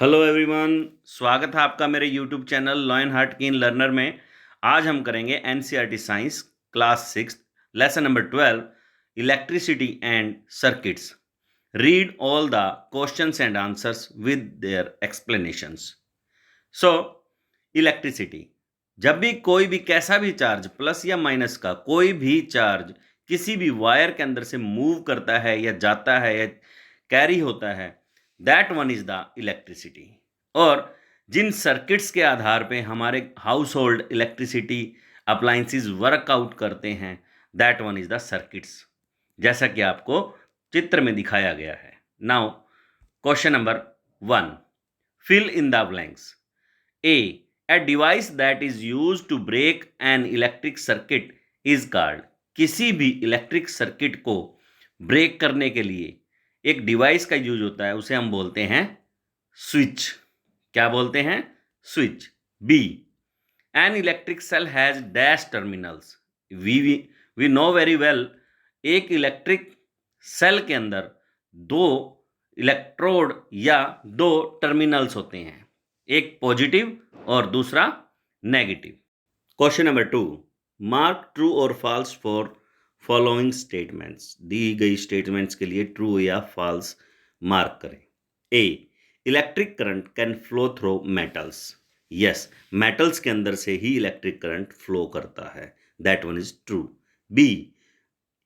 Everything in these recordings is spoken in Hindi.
हेलो एवरीवन, स्वागत है आपका मेरे यूट्यूब चैनल लॉयन हार्ट कीन लर्नर में। आज हम करेंगे NCERT science class 6 lesson number 12 electricity and circuits. Read all the questions and answers with their explanations. So electricity, जब भी कोई भी कैसा भी चार्ज प्लस या माइनस का कोई भी चार्ज किसी भी वायर के अंदर से मूव करता है या जाता है या कैरी होता है, that one is the electricity. और जिन सर्किट्स के आधार पे हमारे house hold electricity appliances workout करते हैं, that one is the circuits, जैसा कि आपको चित्र में दिखाया गया है। Now question number 1, fill in the blanks. A device that is used to break an electric circuit is called। किसी भी इलेक्ट्रिक सर्किट को ब्रेक करने के लिए एक डिवाइस का यूज होता है, उसे हम बोलते हैं स्विच। क्या बोलते हैं? Switch. B, an electric cell has dash terminals. We know very well, एक इलेक्ट्रिक सेल के अंदर दो इलेक्ट्रोड या दो टर्मिनल्स होते हैं, एक पॉजिटिव और दूसरा negative. Question number 2, mark true और फॉल्स फॉर फॉलोइंग स्टेटमेंट्स। दी गई स्टेटमेंट्स के लिए ट्रू या फॉल्स मार्क करें। A, electric current can flow through metals. Yes, metals के अंदर से ही इलेक्ट्रिक करंट फ्लो करता है, that one is true. B,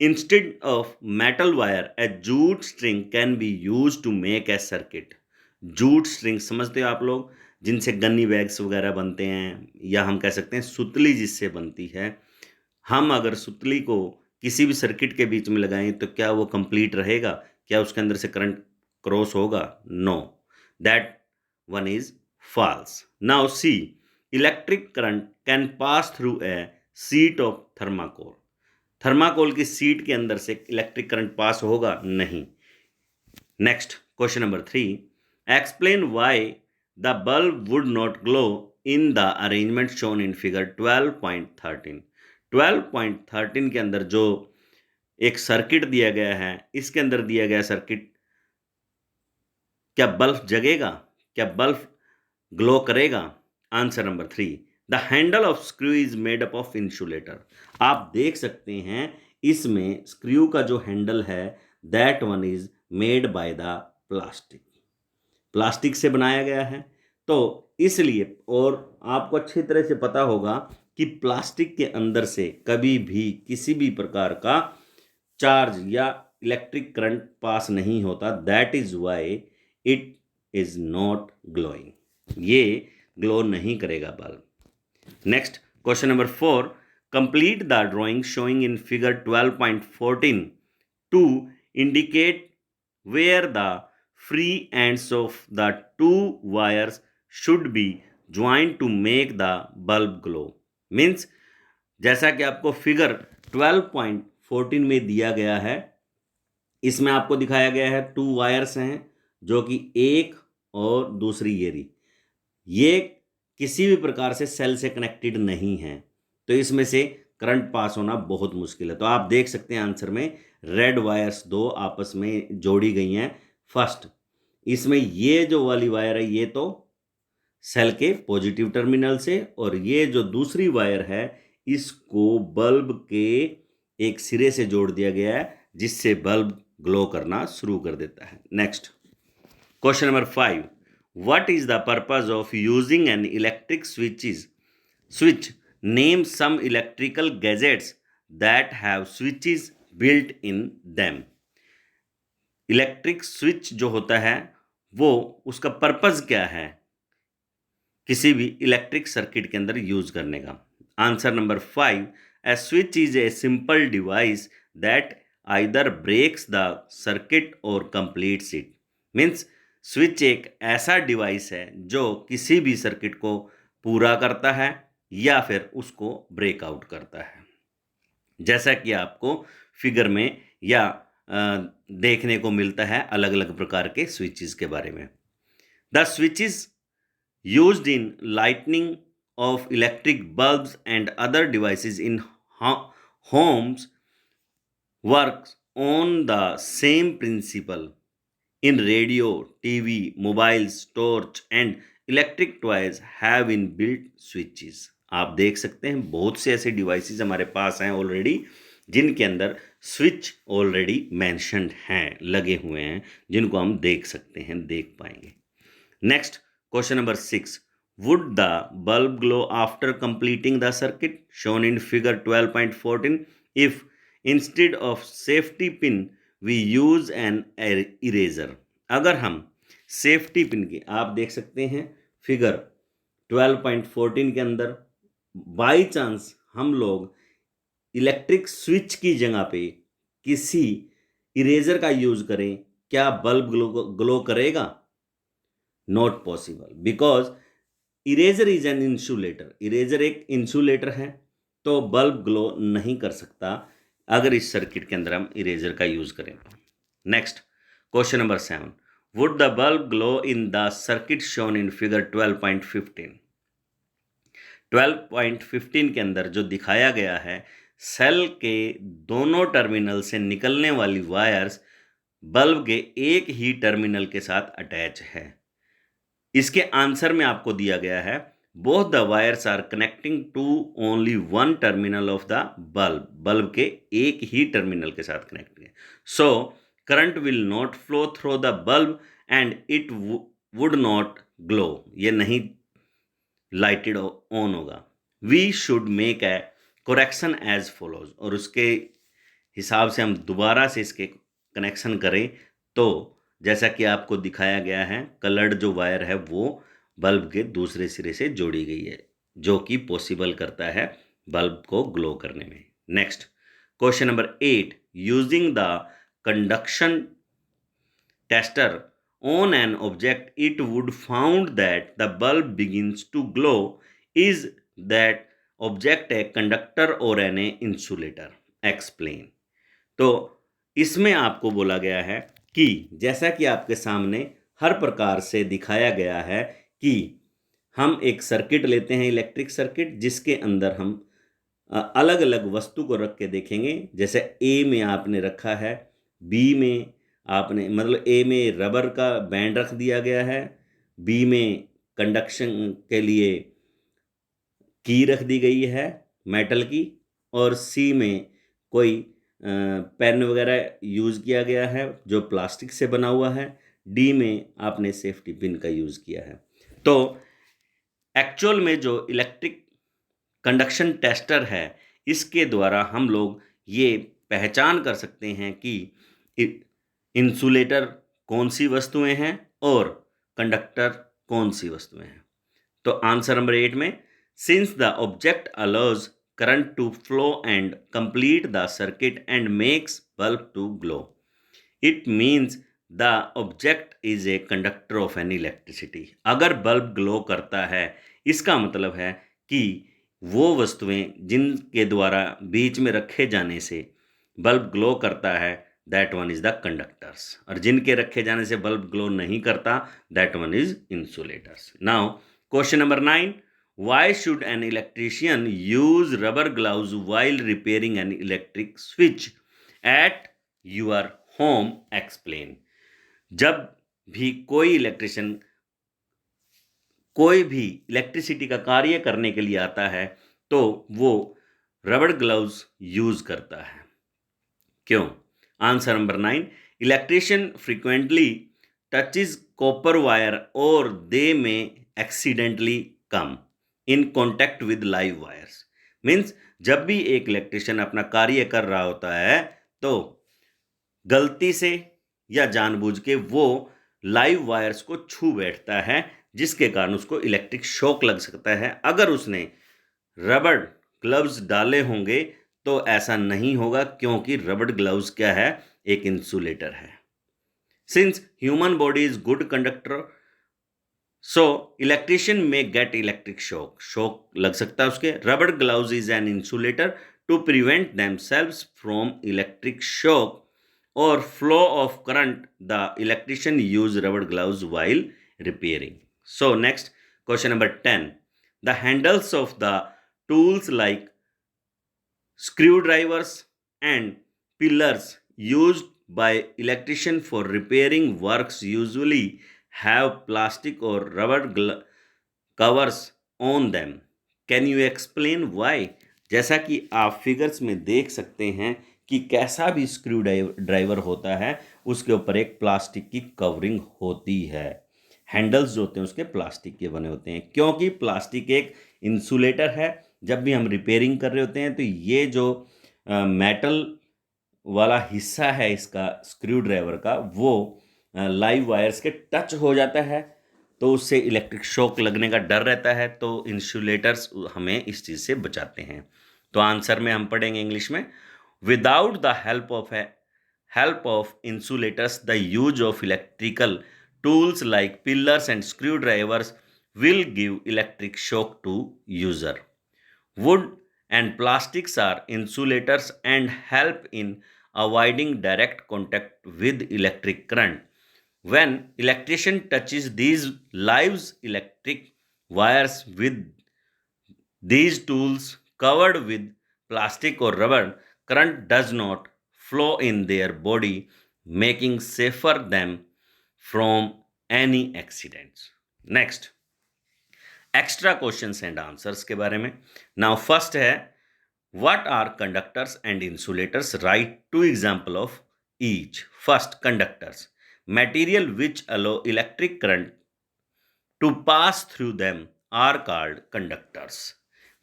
instead of metal wire a jute string can be used to make a circuit। Jute string समझते हो आप लोग, जिनसे गन्नी बैग्स वगैरह बनते हैं, या हम कह सकते हैं सुतली जिससे बनती है। हम अगर सुतली को किसी भी सर्किट के बीच में लगाएं तो क्या वो कंप्लीट रहेगा? क्या उसके अंदर से करंट क्रॉस होगा? No, that one is false. Now see, electric current can pass through a sheet of thermocol. Thermocol की शीट के अंदर से इलेक्ट्रिक करंट पास होगा? नहीं। Next question number 3, explain why the bulb would not glow in the arrangement shown in figure 12.13। 12.13 के अंदर जो एक सर्किट दिया गया है, इसके अंदर दिया गया सर्किट, क्या बल्ब जगेगा? क्या बल्ब ग्लो करेगा? Answer number 3, the handle of screw is made up of insulator. आप देख सकते हैं इसमें स्क्रू का जो हैंडल है, that one is made by the plastic. Plastic से बनाया गया है, तो इसलिए, और आपको अच्छी तरह से पता होगा कि प्लास्टिक के अंदर से कभी भी किसी भी प्रकार का चार्ज या इलेक्ट्रिक करंट पास नहीं होता, that is why it is not glowing. ये ग्लो नहीं करेगा bulb. Next question number 4, complete the drawing showing in figure 12.14 to indicate where the free ends of the two wires should be joined to make the bulb glow। Means जैसा कि आपको फिगर 12.14 में दिया गया है, इसमें आपको दिखाया गया है टू वायर्स हैं, जो कि एक और दूसरी ये किसी भी प्रकार से सेल से कनेक्टेड नहीं है, तो इसमें से करंट पास होना बहुत मुश्किल है। तो आप देख सकते हैं आंसर में रेड वायर्स दो आपस में जोड़ी गई हैं। फर्स्ट, इसमें ये जो वाली वायर है ये तो सेल के पॉजिटिव टर्मिनल से, और ये जो दूसरी वायर है इसको बल्ब के एक सिरे से जोड़ दिया गया है, जिससे बल्ब ग्लो करना शुरू कर देता है। Next question number 5, what is the purpose of using an electric switch? Name some electrical gadgets that have switches built in them. Electric switch जो होता है वो, उसका पर्पज क्या है किसी भी इलेक्ट्रिक सर्किट के अंदर यूज करने का? Answer number 5, a switch is a simple device that either breaks the circuit or completes it. Means switch एक ऐसा डिवाइस है जो किसी भी सर्किट को पूरा करता है या फिर उसको ब्रेकआउट करता है, जैसा कि आपको फिगर में या देखने को मिलता है अलग अलग प्रकार के स्विचेस के बारे में। The switches used in lighting of electric bulbs and other devices in homes works on the same principle. In radio, TV, mobiles, torch and electric toys have inbuilt switches. आप देख सकते हैं बहुत से ऐसे डिवाइसेस हमारे पास हैं ऑलरेडी जिनके अंदर स्विच ऑलरेडी मेंशन्ड हैं, लगे हुए हैं, जिनको हम देख सकते हैं, देख पाएंगे। Next question number 6, would the bulb glow after completing the circuit shown in figure 12.14 if instead of safety pin we use an eraser? अगर हम सेफ्टी पिन की, आप देख सकते हैं फिगर 12.14 के अंदर बाई चांस हम लोग इलेक्ट्रिक स्विच की जगह पे किसी इरेजर का यूज करें, क्या बल्ब ग्लो करेगा? Not possible, because eraser is an insulator. Eraser एक इंसुलेटर है, तो बल्ब ग्लो नहीं कर सकता अगर इस सर्किट के अंदर हम इरेजर का यूज करें। Next question number 7, would the bulb glow in the circuit shown in figure 12.15? 12.15 के अंदर जो दिखाया गया है, सेल के दोनों टर्मिनल से निकलने वाली वायर्स बल्ब के एक ही टर्मिनल के साथ अटैच है। इसके आंसर में आपको दिया गया है both the wires are connecting to only one terminal of the bulb. Bulb के एक ही टर्मिनल के साथ कनेक्ट है, so current will not flow through the bulb and it would not glow. ये नहीं लाइटेड ऑन होगा। We should make a correction as follows, और उसके हिसाब से हम दोबारा से इसके कनेक्शन करें तो जैसा कि आपको दिखाया गया है, कलर्ड जो वायर है वो बल्ब के दूसरे सिरे से जोड़ी गई है, जो कि पॉसिबल करता है बल्ब को ग्लो करने में। Next question number 8, using the conduction tester on an object it would found that the bulb begins to glow. Is that object a conductor or an insulator? Explain. तो इसमें आपको बोला गया है कि जैसा कि आपके सामने हर प्रकार से दिखाया गया है कि हम एक सर्किट लेते हैं, इलेक्ट्रिक सर्किट, जिसके अंदर हम अलग अलग वस्तु को रख के देखेंगे। जैसे ए में आपने रखा है, बी में आपने, मतलब ए में रबर का बैंड रख दिया गया है, बी में कंडक्शन के लिए की रख दी गई है मेटल की, और सी में कोई पेन वगैरह यूज़ किया गया है जो प्लास्टिक से बना हुआ है, डी में आपने सेफ्टी पिन का यूज़ किया है। तो एक्चुअल में जो इलेक्ट्रिक कंडक्शन टेस्टर है, इसके द्वारा हम लोग ये पहचान कर सकते हैं कि इंसुलेटर कौन सी वस्तुएं हैं और कंडक्टर कौन सी वस्तुएं हैं। तो आंसर नंबर 8 में, since the object allows current to flow and complete the circuit and makes bulb to glow, it means the object is a conductor of an electricity. अगर बल्ब ग्लो करता है, इसका मतलब है कि वो वस्तुएं जिनके द्वारा बीच में रखे जाने से बल्ब ग्लो करता है, that one is the conductors, और जिनके रखे जाने से बल्ब ग्लो नहीं करता, that one is insulators. Now question number 9, why should an electrician use rubber gloves while repairing an electric switch at your home? Explain. जब भी कोई इलेक्ट्रिशियन कोई भी इलेक्ट्रिसिटी का कार्य करने के लिए आता है तो वो रबर ग्लव्स यूज करता है। क्यों? Answer number 9, electrician frequently touches copper wire और दे में accidentally come in contact with live wires. Means जब भी एक इलेक्ट्रिशियन अपना कार्य कर रहा होता है तो गलती से या जानबूझ के वो लाइव वायर्स को छू बैठता है, जिसके कारण उसको इलेक्ट्रिक शॉक लग सकता है। अगर उसने रबर ग्लव्स डाले होंगे तो ऐसा नहीं होगा, क्योंकि रबर ग्लव्स क्या है? एक इंसुलेटर है। Since human body is good conductor, so electrician may get electric shock लग सकता है उसके। Rubber gloves is an insulator to prevent themselves from electric shock or flow of current, the electrician use rubber gloves while repairing. So next question number 10, the handles of the tools like screwdrivers and pillars used by electrician for repairing works usually have plastic or rubber covers on them. Can you explain why? जैसा कि आप फिगर्स में देख सकते हैं कि कैसा भी स्क्रू ड्राइवर होता है उसके ऊपर एक प्लास्टिक की कवरिंग होती है। हैंडल्स जो होते हैं उसके प्लास्टिक के बने होते हैं, क्योंकि प्लास्टिक एक इंसुलेटर है। जब भी हम रिपेयरिंग कर रहे होते हैं तो ये जो मेटल वाला हिस्सा है इसका स्क्रू ड्राइवर का, वो लाइव वायर्स के टच हो जाता है तो उससे इलेक्ट्रिक शॉक लगने का डर रहता है, तो इंसुलेटर्स हमें इस चीज़ से बचाते हैं। तो आंसर में हम पढ़ेंगे इंग्लिश में, without the help of insulators, the use of electrical tools like pillars and screwdrivers will give electric shock to user. Wood and plastics are insulators and help in avoiding direct contact with electric current. When electrician touches these live electric wires with these tools covered with plastic or rubber, current does not flow in their body, making safer them from any accidents. Next, extra questions and answers के बारे में। नाउ फर्स्ट है, what are conductors and insulators, write two example of each. First, conductors, material which allow electric current to pass through them are called conductors.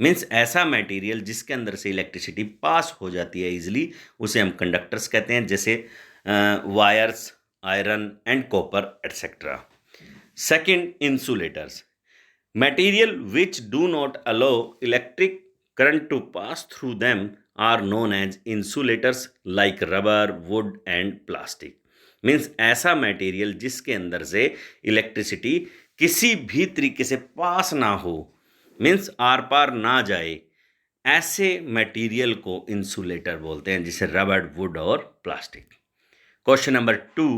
Means ऐसा मटेरियल जिसके अंदर से इलेक्ट्रिसिटी पास हो जाती है इजिली, उसे हम कंडक्टर्स कहते हैं, जैसे wires, iron and copper etcetera. Second, insulators, material which do not allow electric current to pass through them are known as insulators like rubber, wood and plastic. Means ऐसा मटेरियल जिसके अंदर से इलेक्ट्रिसिटी किसी भी तरीके से पास ना हो, मीन्स आर पार ना जाए, ऐसे मटेरियल को इंसुलेटर बोलते हैं, जिसे रबर, वुड और plastic. Question number 2,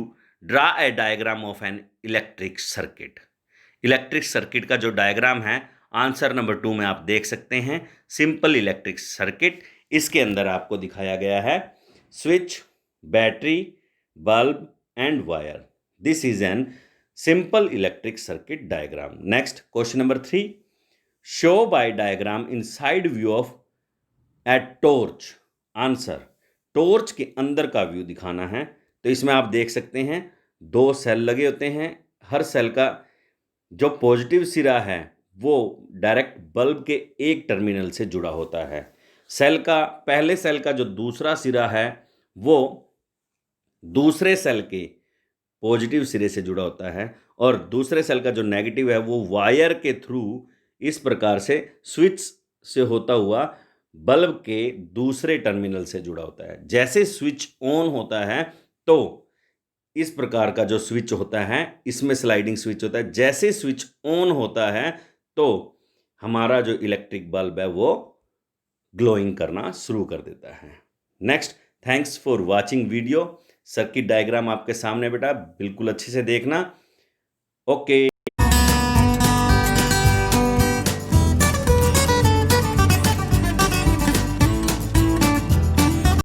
draw a diagram of an electric circuit. Electric circuit का जो डायग्राम है आंसर नंबर 2 में आप देख सकते हैं, सिंपल इलेक्ट्रिक सर्किट। इसके अंदर आपको दिखाया गया है switch, battery, bulb and wire. This is an simple electric circuit diagram. Next, question number 3, show by diagram inside view of a torch. Answer, torch के अंदर का व्यू दिखाना है। तो इसमें आप देख सकते हैं 2 सेल लगे होते हैं, हर सेल का जो पॉजिटिव सिरा है वो डायरेक्ट बल्ब के एक टर्मिनल से जुड़ा होता है। सेल का, पहले सेल का जो दूसरा सिरा है वो दूसरे सेल के पॉजिटिव सिरे से जुड़ा होता है, और दूसरे सेल का जो नेगेटिव है वो वायर के थ्रू इस प्रकार से स्विच से होता हुआ बल्ब के दूसरे टर्मिनल से जुड़ा होता है। जैसे स्विच ऑन होता है तो इस प्रकार का जो स्विच होता है, इसमें स्लाइडिंग स्विच होता है, जैसे स्विच ऑन होता है तो हमारा जो इलेक्ट्रिक बल्ब है वो ग्लोइंग करना शुरू कर देता है। Next, thanks for watching video. Circuit diagram आपके सामने बेटा, बिल्कुल अच्छे से देखना। ओके।